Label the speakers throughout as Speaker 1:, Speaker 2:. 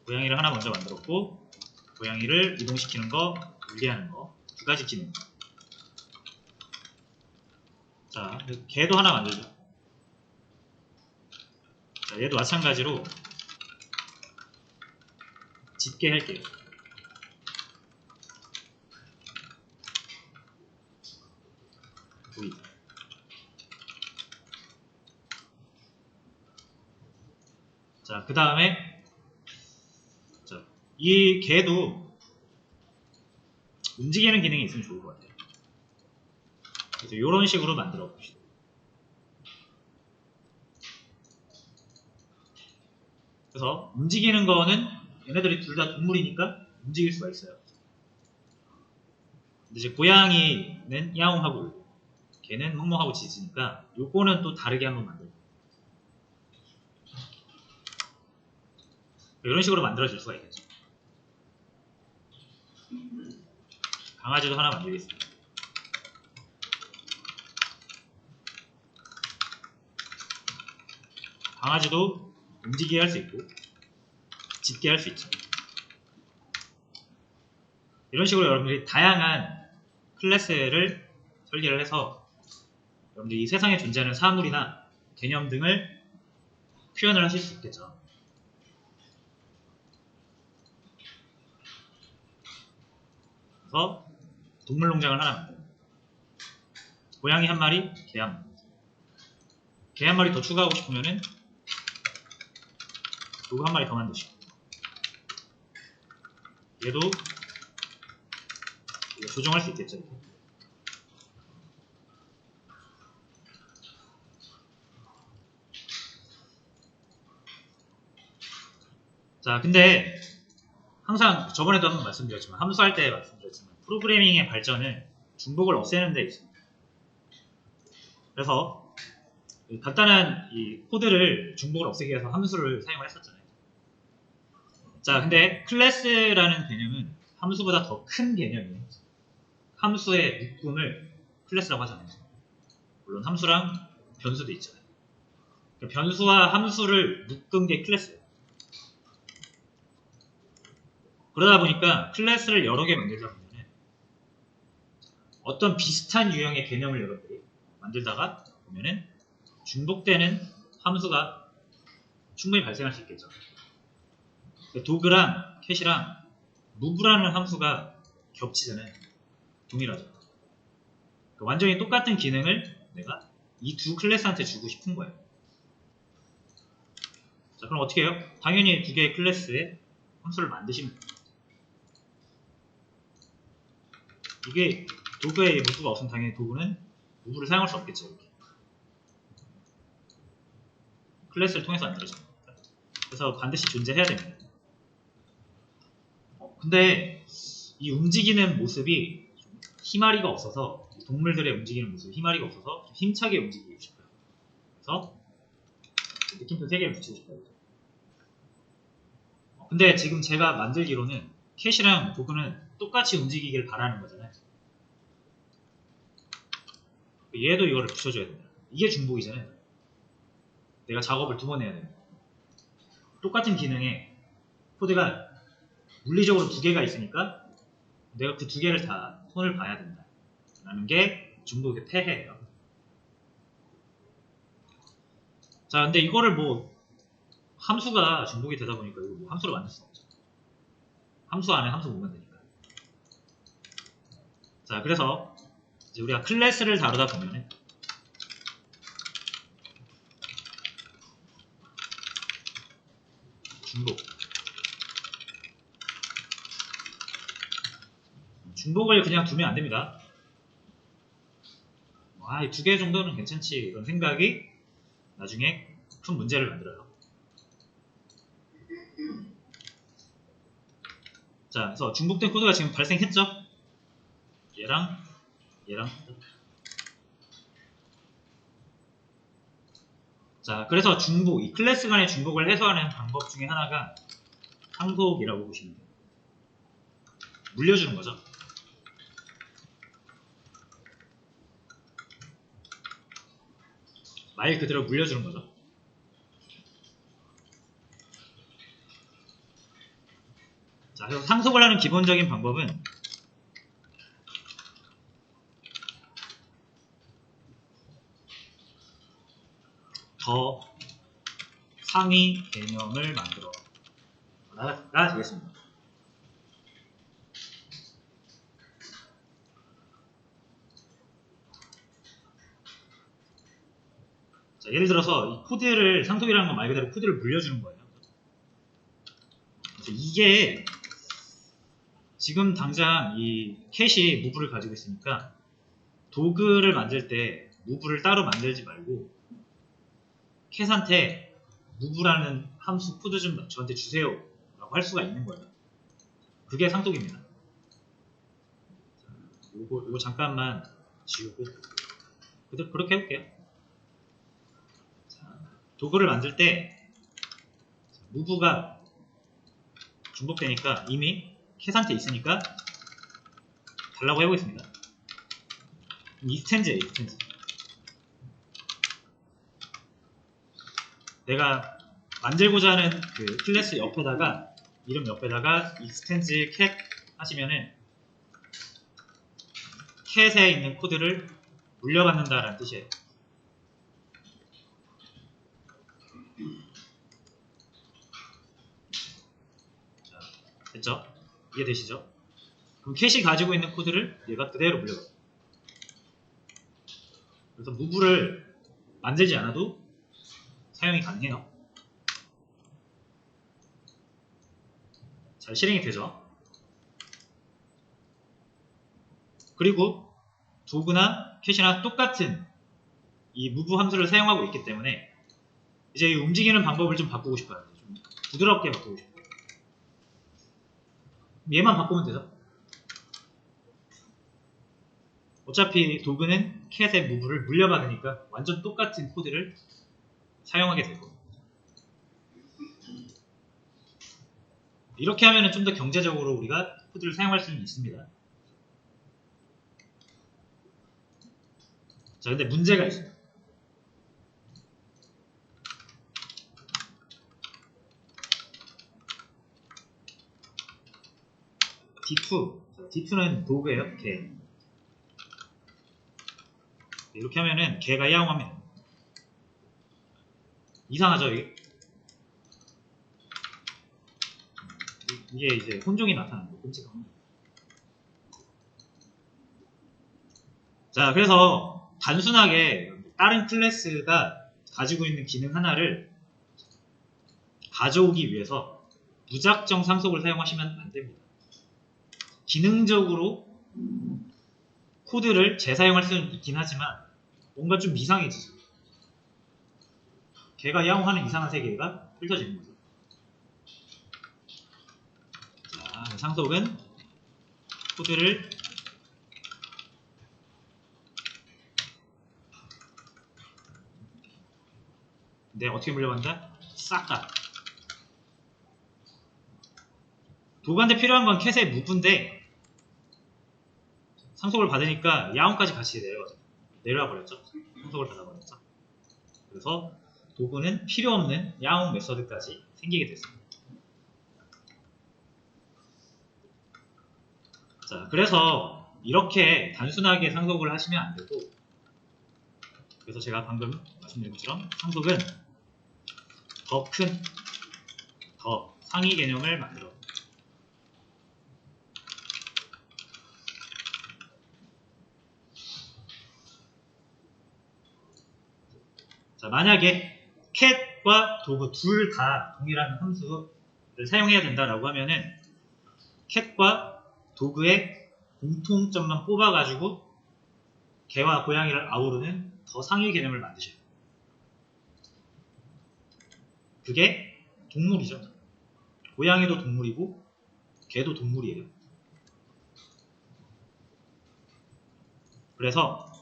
Speaker 1: 고양이를 하나 먼저 만들었고, 고양이를 이동시키는 거, 분리하는 거, 두 가지 기능. 자, 개도 하나 만들죠. 자, 얘도 마찬가지로 짖게 할게요. V. 자, 그 다음에 이 개도 움직이는 기능이 있으면 좋을 것 같아요. 그래서 이런 식으로 만들어 봅시다. 그래서 움직이는 거는 얘네들이 둘 다 동물이니까 움직일 수가 있어요. 근데 이제 고양이는 야옹하고 울고 걔는 멍멍하고 짖으니까 요거는 또 다르게 한번 만들고 이런 식으로 만들어질 수가 있겠죠. 강아지도 하나 만들겠습니다. 강아지도 움직이게 할 수 있고 짖게 할 수 있죠. 이런 식으로 여러분들이 다양한 클래스를 설계를 해서 여러분들이 이 세상에 존재하는 사물이나 개념 등을 표현을 하실 수 있겠죠. 그래서 동물농장을 하나 만듭니다. 고양이 한 마리, 개 한 마리. 개 한 마리 더 추가하고 싶으면은 도구 한 마리 더 만드시고 얘도 조정할 수 있겠죠. 이렇게. 자, 근데 항상 저번에도 한번 말씀드렸지만 함수할 때 말씀드렸지만 프로그래밍의 발전은 중복을 없애는 데 있습니다. 그래서 간단한 이 코드를 중복을 없애기 위해서 함수를 사용을 했었잖아요. 자, 근데 클래스라는 개념은 함수보다 더 큰 개념이에요. 함수의 묶음을 클래스라고 하잖아요. 물론 함수랑 변수도 있잖아요. 그러니까 변수와 함수를 묶은 게 클래스예요. 그러다 보니까 클래스를 여러 개 만들다 보면 어떤 비슷한 유형의 개념을 여러분들이 만들다가 보면은 중복되는 함수가 충분히 발생할 수 있겠죠. 도그랑 캣이랑 무브라는 함수가 겹치잖아요. 동일하죠. 그러니까 완전히 똑같은 기능을 내가 이 두 클래스한테 주고 싶은 거예요. 자, 그럼 어떻게 해요? 당연히 두 개의 클래스에 함수를 만드시면 돼요. 이게 도구에 무브가 없으면 당연히 도구는 무브를 사용할 수 없겠죠. 이렇게. 클래스를 통해서 만들어집니다. 그래서 반드시 존재해야 됩니다. 근데 이 움직이는 모습이 힘아리가 없어서 동물들의 움직이는 모습이 힘아리가 없어서 힘차게 움직이고 싶어요. 그래서 느낌표 3개를 붙이고 싶어요. 근데 지금 제가 만들기로는 캣이랑 도구는 똑같이 움직이길 바라는 거잖아요. 얘도 이거를 붙여줘야 됩니다. 이게 중복이잖아요. 내가 작업을 2번 해야 됩니다. 똑같은 기능에 코드가 물리적으로 2개가 있으니까 내가 그 2개를 다 손을 봐야 된다. 라는 게 중복의 폐해예요. 자, 근데 이거를 뭐 함수가 중복이 되다 보니까 이거 뭐 함수로 만들 수 없죠. 함수 안에 함수 못 만드니까. 자, 그래서 이제 우리가 클래스를 다루다 보면은 중복을 그냥 두면 안 됩니다. 아, 2개 정도는 괜찮지 이런 생각이 나중에 큰 문제를 만들어요. 자, 그래서 중복된 코드가 지금 발생했죠? 얘랑 자, 그래서 중복, 이 클래스 간의 중복을 해소하는 방법 중에 하나가 상속이라고 보시면 돼요. 물려주는 거죠. 말 그대로 물려주는 거죠. 자, 그래서 상속을 하는 기본적인 방법은 더 상위 개념을 만들어 가 되겠습니다. 자, 예를 들어서 이 코드를 상속이라는 건 말 그대로 코드를 물려주는 거예요. 그래서 이게 지금 당장 이 캣이 무브를 가지고 있으니까 도그를 만들 때 무브를 따로 만들지 말고 캣한테 무브라는 함수 코드 좀 저한테 주세요 라고 할 수가 있는 거예요. 그게 상속입니다. 요거 잠깐만 지우고 그렇게 해볼게요. 자, 도그를 만들 때 무브가 중복되니까 이미 캣한테 있으니까 달라고 해보겠습니다. 익스텐즈예요, 익스텐즈. 내가 만들고자 하는 그 클래스 옆에다가 이름 옆에다가 익스텐즈 캣 하시면은 캣에 있는 코드를 물려받는다라는 뜻이에요. 자, 됐죠? 이해되시죠? 그럼 캣이 가지고 있는 코드를 얘가 그대로 물려받아요. 그래서 무브를 만들지 않아도 사용이 가능해요. 잘 실행이 되죠. 그리고 도구나 캣이나 똑같은 이 move 함수를 사용하고 있기 때문에 이제 이 움직이는 방법을 좀 바꾸고 싶어요. 좀 부드럽게 바꾸고 싶어요. 얘만 바꾸면 되죠. 어차피 도구는 캣의 move를 물려받으니까 완전 똑같은 코드를 사용하게 되고, 이렇게 하면 좀 더 경제적으로 우리가 코드를 사용할 수는 있습니다. 자, 근데 문제가 있어요. D2는 도구예요. 개. 이렇게 하면은 개가 야옹합니다. 이상하죠? 이게 이제 혼종이 나타나는 거, 끔찍한 혼종. 자, 그래서 단순하게 다른 클래스가 가지고 있는 기능 하나를 가져오기 위해서 무작정 상속을 사용하시면 안 됩니다. 기능적으로 코드를 재사용할 수는 있긴 하지만 뭔가 좀 이상해지죠. 걔가 야옹하는 이상한 세계가 펼쳐지는 거죠. 자, 상속은 코드를 어떻게 물려받는다? 싹 다. 도구한테 필요한 건 캣의 무브인데 상속을 받으니까 야옹까지 같이 내려와 버렸죠. 상속을 받아버렸죠. 그래서 도구는 필요 없는 야옹 메서드까지 생기게 됐습니다. 자, 그래서 이렇게 단순하게 상속을 하시면 안 되고, 그래서 제가 방금 말씀드린 것처럼 상속은 더 큰, 더 상위 개념을 만들어. 자, 만약에 캣과 도구 둘 다 동일한 함수를 사용해야 된다라고 하면은 캣과 도구의 공통점만 뽑아가지고 개와 고양이를 아우르는 더 상위 개념을 만드셔요. 그게 동물이죠. 고양이도 동물이고 개도 동물이에요. 그래서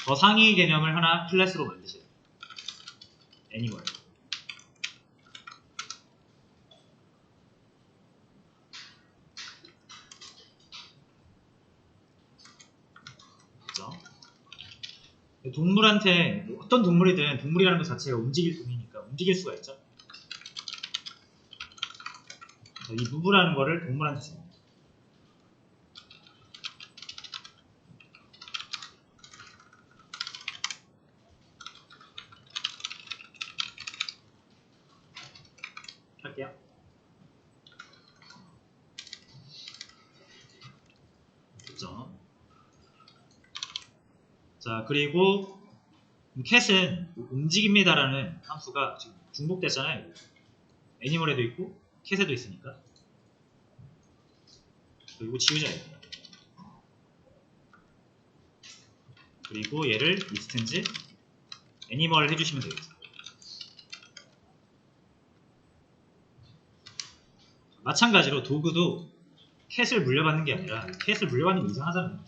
Speaker 1: 더 상위 개념을 하나 클래스로 만드세요. 애니멀. 그죠? 동물한테 어떤 동물이든 동물이라는 것 자체가 움직일 동이니까 움직일 수가 있죠. 이 무브라는 거를 동물한테 줍니다. 할게요. 됐죠? 자, 그리고 캣은 움직입니다라는 함수가 지금 중복됐잖아요. 애니멀에도 있고 캣에도 있으니까. 그리고 지우자 이거. 그리고 얘를 인스턴스 애니멀 해주시면 되겠죠. 마찬가지로 도구도 캣을 물려받는 게 아니라 캣을 물려받는 게 이상하잖아요.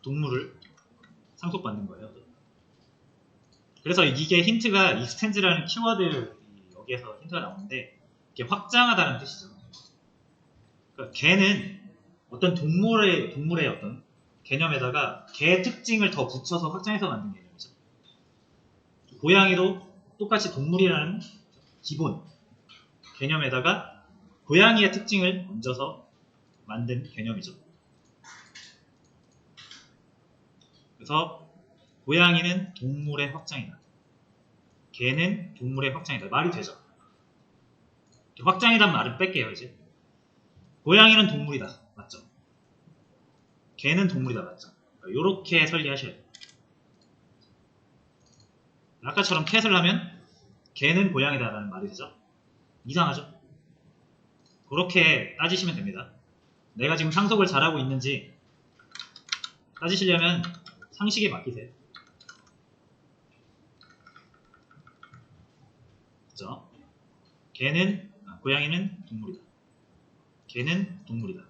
Speaker 1: 동물을 상속받는 거예요. 그래서 이게 힌트가 extend라는 키워드 여기에서 힌트가 나오는데 이게 확장하다는 뜻이죠. 그러니까 걔는 어떤 동물의 어떤 개념에다가 걔의 특징을 더 붙여서 확장해서 만든 개념이죠. 고양이도 똑같이 동물이라는 기본 개념에다가 고양이의 특징을 얹어서 만든 개념이죠. 그래서 고양이는 동물의 확장이다. 개는 동물의 확장이다. 말이 되죠. 확장이란 말을 뺄게요. 이제 고양이는 동물이다. 맞죠? 개는 동물이다. 맞죠? 이렇게 설계하셔야 돼요. 아까처럼 캣을 하면 개는 고양이다 라는 말이 되죠? 이상하죠? 그렇게 따지시면 됩니다. 내가 지금 상속을 잘하고 있는지 따지시려면 상식에 맡기세요. 그죠? 고양이는 동물이다. 개는 동물이다.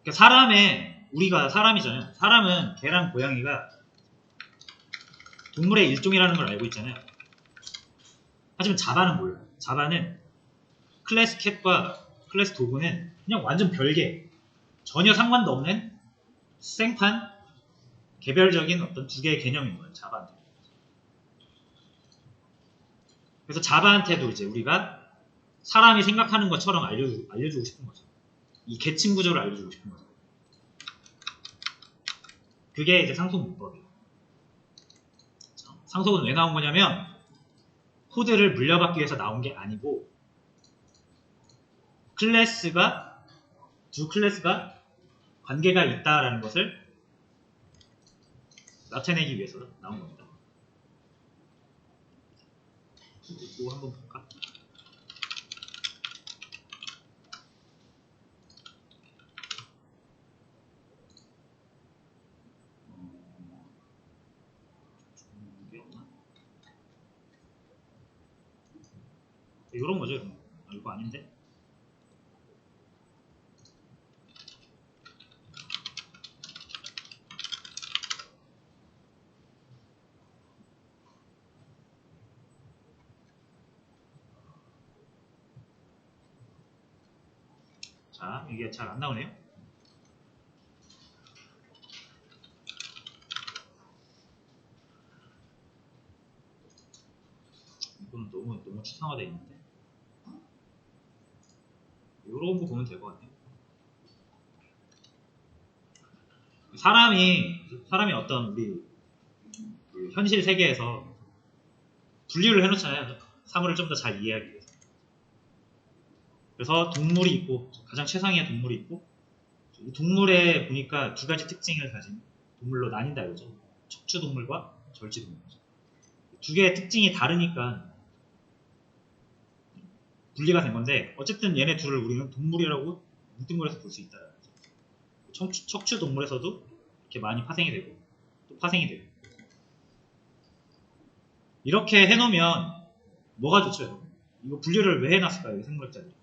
Speaker 1: 그러니까 우리가 사람이잖아요. 사람은 개랑 고양이가 동물의 일종이라는 걸 알고 있잖아요. 하지만 자바는 몰라요. 자바는 클래스 캣과 클래스 도그는 그냥 완전 별개, 전혀 상관도 없는 생판, 개별적인 어떤 두 개의 개념인 거예요. 자바한테. 그래서 자바한테도 이제 우리가 사람이 생각하는 것처럼 알려주고 싶은 거죠. 이 계층 구조를 알려주고 싶은 거죠. 그게 이제 상속 문법이에요. 상속은 왜 나온 거냐면 코드를 물려받기 위해서 나온 게 아니고 두 클래스가 관계가 있다라는 것을 나타내기 위해서 나온 겁니다. 이거 한번 볼까? 이런 거죠. 이거 아닌데? 자, 이게 잘 안 나오네요. 이건 너무 추상화되어 있는데. 이런 거 보면 될 것 같아요. 사람이 어떤 우리 현실 세계에서 분류를 해놓잖아요. 사물을 좀 더 잘 이해하기 위해서. 그래서 동물이 있고, 가장 최상위의 동물이 있고, 이 동물에 보니까 두 가지 특징을 가진 동물로 나뉜다 이거죠. 척추동물과 절지동물. 두 개의 특징이 다르니까 분리가 된 건데, 어쨌든 얘네 둘을 우리는 동물이라고 뭉뚱그려서 볼 수 있다. 척추동물에서도 이렇게 많이 파생이 되고, 또 파생이 되고. 이렇게 해놓으면 뭐가 좋죠, 여러분? 이거 분류를 왜 해놨을까요, 이 생물학자들이?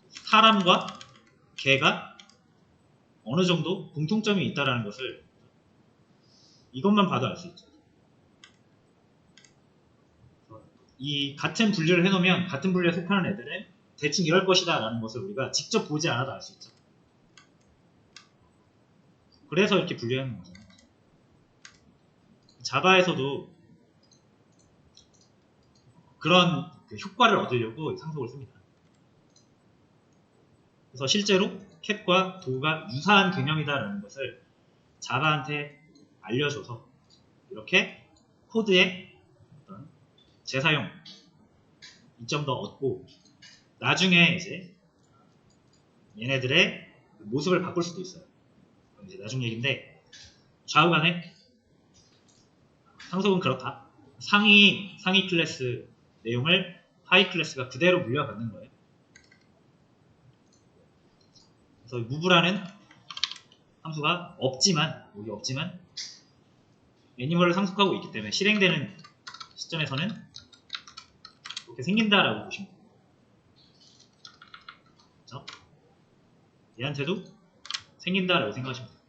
Speaker 1: 사람과 개가 어느 정도 공통점이 있다는 것을 이것만 봐도 알 수 있죠. 이 같은 분류를 해놓으면 같은 분류에 속하는 애들은 대충 이럴 것이다 라는 것을 우리가 직접 보지 않아도 알 수 있죠. 그래서 이렇게 분류하는 거잖아요. 자바에서도 그런 그 효과를 얻으려고 상속을 씁니다. 그래서 실제로 캣과 도가 유사한 개념이다라는 것을 자바한테 알려줘서 이렇게 코드의 어떤 재사용 이점도 얻고 나중에 이제 얘네들의 모습을 바꿀 수도 있어요. 그럼 이제 나중 얘기인데 좌우간에 상속은 그렇다. 상위 클래스 내용을 하위 클래스가 그대로 물려받는 거예요. 그래서 무브라는 함수가 여기 없지만 애니멀을 상속하고 있기 때문에 실행되는 시점에서는 이렇게 생긴다라고 보시면 됩니다. 그렇죠? 얘한테도 생긴다라고 생각하시면 돼요.